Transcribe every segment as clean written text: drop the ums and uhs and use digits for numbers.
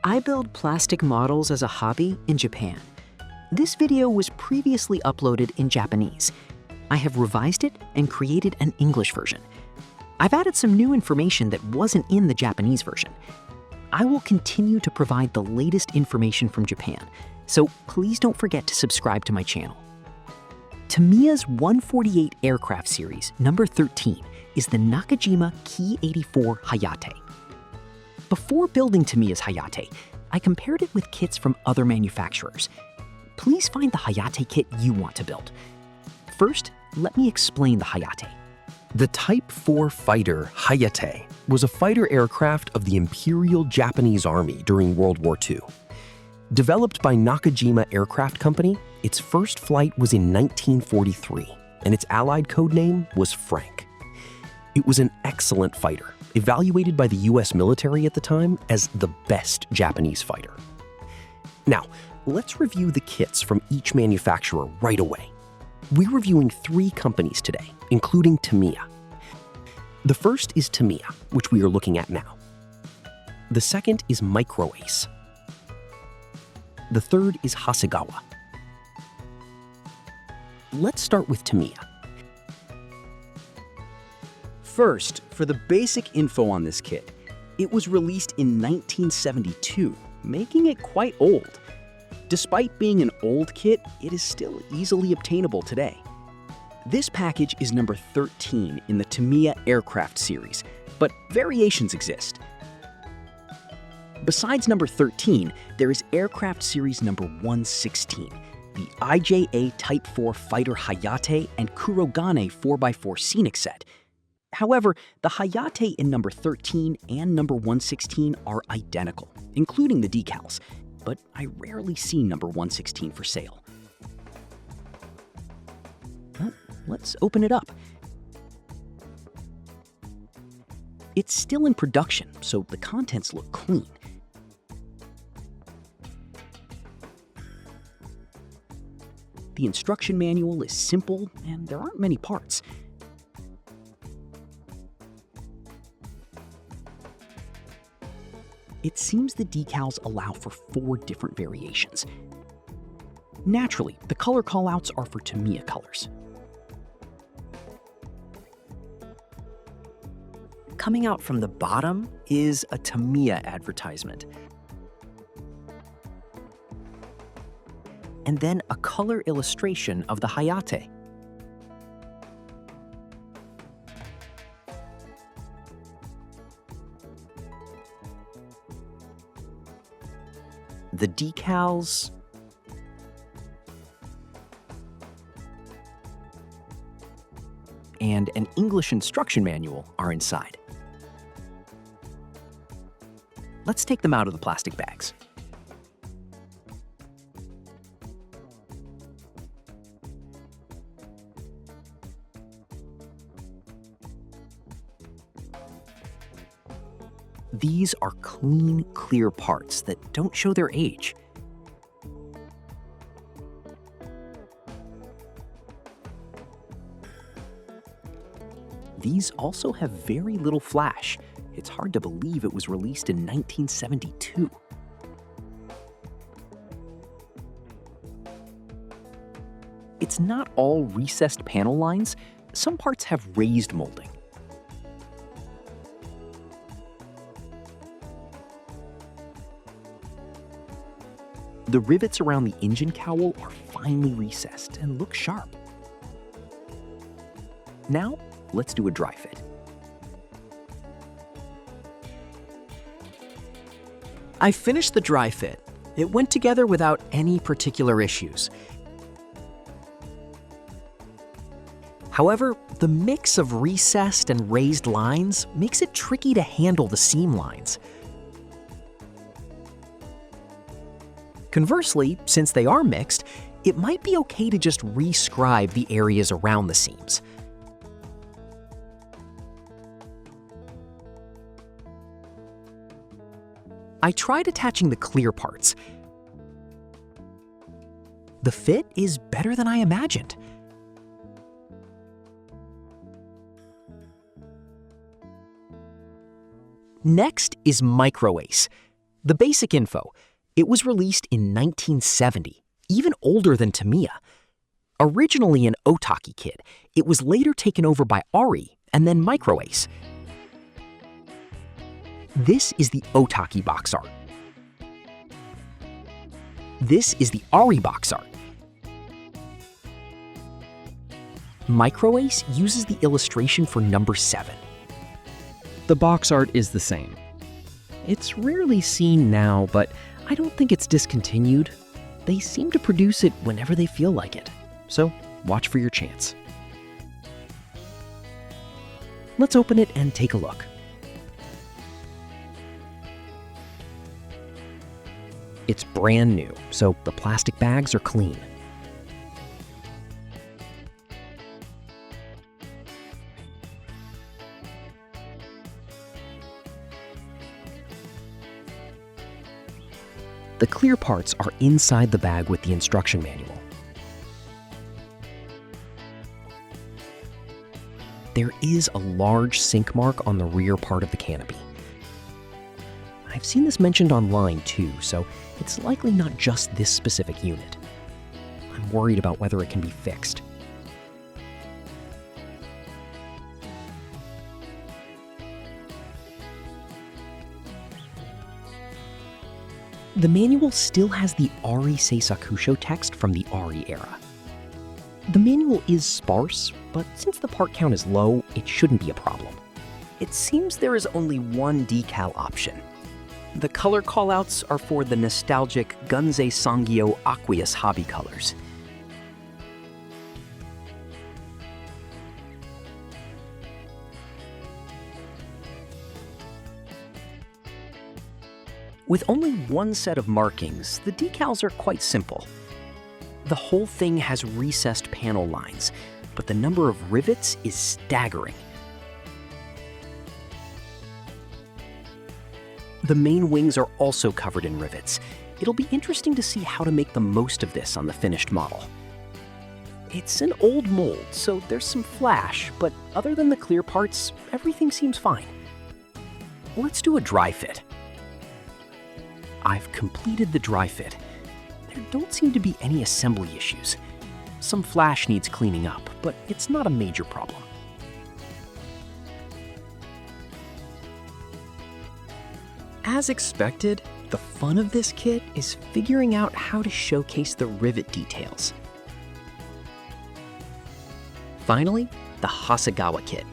I build plastic models as a hobby in Japan. This video was previously uploaded in Japanese. I have revised it and created an English version. I've added some new information that wasn't in the Japanese version. I will continue to provide the latest information from Japan, so please don't forget to subscribe to my channel. Tamiya's 148 aircraft series, number 13, is the Nakajima Ki-84 Hayate. Before building Tamiya's Hayate, I compared it with kits from other manufacturers. Please find the Hayate kit you want to build. First, let me explain the Hayate. The Type 4 fighter Hayate was a fighter aircraft of the Imperial Japanese Army during World War II. Developed by Nakajima Aircraft Company, its first flight was in 1943, and its allied codename was Frank. It was an excellent fighter, evaluated by the US military at the time as the best Japanese fighter. Now, let's review the kits from each manufacturer right away. We're reviewing 3 companies today, including Tamiya. The first is Tamiya, which we are looking at now. The second is MicroAce. The third is Hasegawa. Let's start with Tamiya. First, for the basic info on this kit, it was released in 1972, making it quite old. Despite being an old kit, it is still easily obtainable today. This package is number 13 in the Tamiya aircraft series, but variations exist. Besides number 13, there is aircraft series number 116, the IJA Type 4 Fighter Hayate and Kurogane 4x4 Scenic Set. However, the Hayate in number 13 and number 116 are identical, including the decals, but I rarely see number 116 for sale. Well, let's open it up. It's still in production, so the contents look clean. The instruction manual is simple, and there aren't many parts. It seems the decals allow for 4 different variations. Naturally, the color callouts are for Tamiya colors. Coming out from the bottom is a Tamiya advertisement. And then a color illustration of the Hayate. The decals, and an English instruction manual are inside. Let's take them out of the plastic bags. These are clean, clear parts that don't show their age. These also have very little flash. It's hard to believe it was released in 1972. It's not all recessed panel lines. Some parts have raised molding. The rivets around the engine cowl are finely recessed and look sharp. Now, let's do a dry fit. I finished the dry fit. It went together without any particular issues. However, the mix of recessed and raised lines makes it tricky to handle the seam lines. Conversely, since they are mixed, it might be okay to just rescribe the areas around the seams. I tried attaching the clear parts. The fit is better than I imagined. Next is MicroAce. The basic info. It was released in 1970, even older than Tamiya. Originally an Otaki kit, it was later taken over by Ari and then MicroAce. This is the Otaki box art. This is the Ari box art. MicroAce uses the illustration for number 7. The box art is the same. It's rarely seen now, but I don't think it's discontinued. They seem to produce it whenever they feel like it, so watch for your chance. Let's open it and take a look. It's brand new, so the plastic bags are clean. The clear parts are inside the bag with the instruction manual. There is a large sink mark on the rear part of the canopy. I've seen this mentioned online too, so it's likely not just this specific unit. I'm worried about whether it can be fixed. The manual still has the Ari Seisakusho text from the Ari era. The manual is sparse, but since the part count is low, it shouldn't be a problem. It seems there is only one decal option. The color callouts are for the nostalgic Gunze Sangyo Aqueous hobby colors. With only one set of markings, the decals are quite simple. The whole thing has recessed panel lines, but the number of rivets is staggering. The main wings are also covered in rivets. It'll be interesting to see how to make the most of this on the finished model. It's an old mold, so there's some flash, but other than the clear parts, everything seems fine. Let's do a dry fit. I've completed the dry fit. There don't seem to be any assembly issues. Some flash needs cleaning up, but it's not a major problem. As expected, the fun of this kit is figuring out how to showcase the rivet details. Finally, the Hasegawa kit.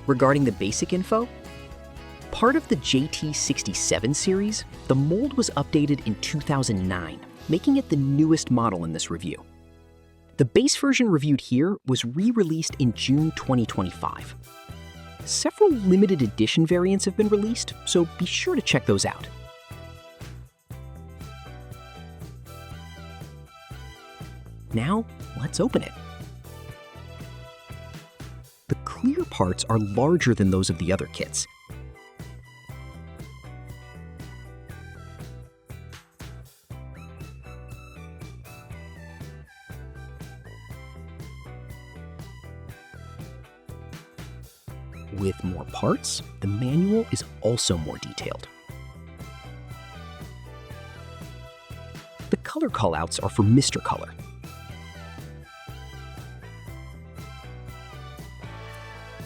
Regarding the basic info, part of the JT67 series, the mold was updated in 2009, making it the newest model in this review. The base version reviewed here was re-released in June 2025. Several limited edition variants have been released, so be sure to check those out. Now, let's open it. The clear parts are larger than those of the other kits. With more parts, the manual is also more detailed. The color callouts are for Mr. Color.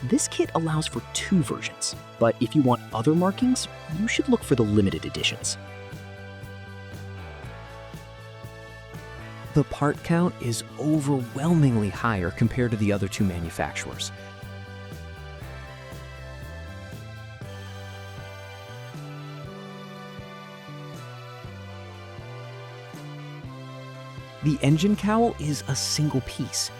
This kit allows for 2 versions, but if you want other markings, you should look for the limited editions. The part count is overwhelmingly higher compared to the other 2 manufacturers. The engine cowl is a single piece.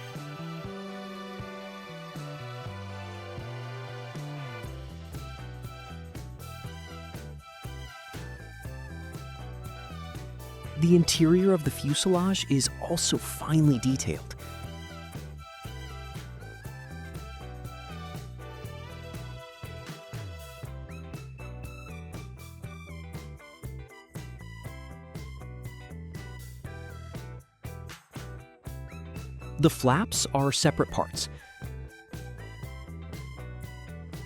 The interior of the fuselage is also finely detailed. The flaps are separate parts.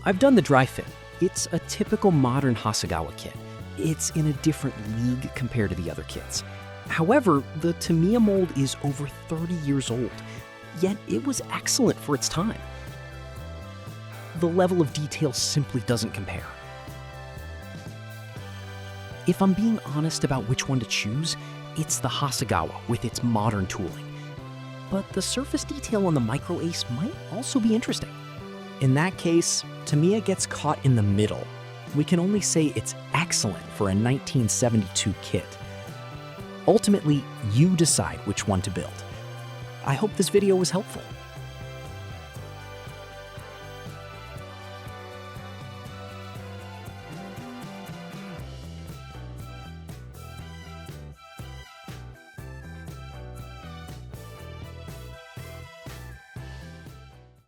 I've done the dry fit. It's a typical modern Hasegawa kit. it's in a different league compared to the other kits. However, the Tamiya mold is over 30 years old, yet it was excellent for its time. The level of detail simply doesn't compare. If I'm being honest about which one to choose, it's the Hasegawa with its modern tooling. But the surface detail on the MicroAce might also be interesting. In that case, Tamiya gets caught in the middle. We can only say it's excellent for a 1972 kit. Ultimately, you decide which one to build. I hope this video was helpful.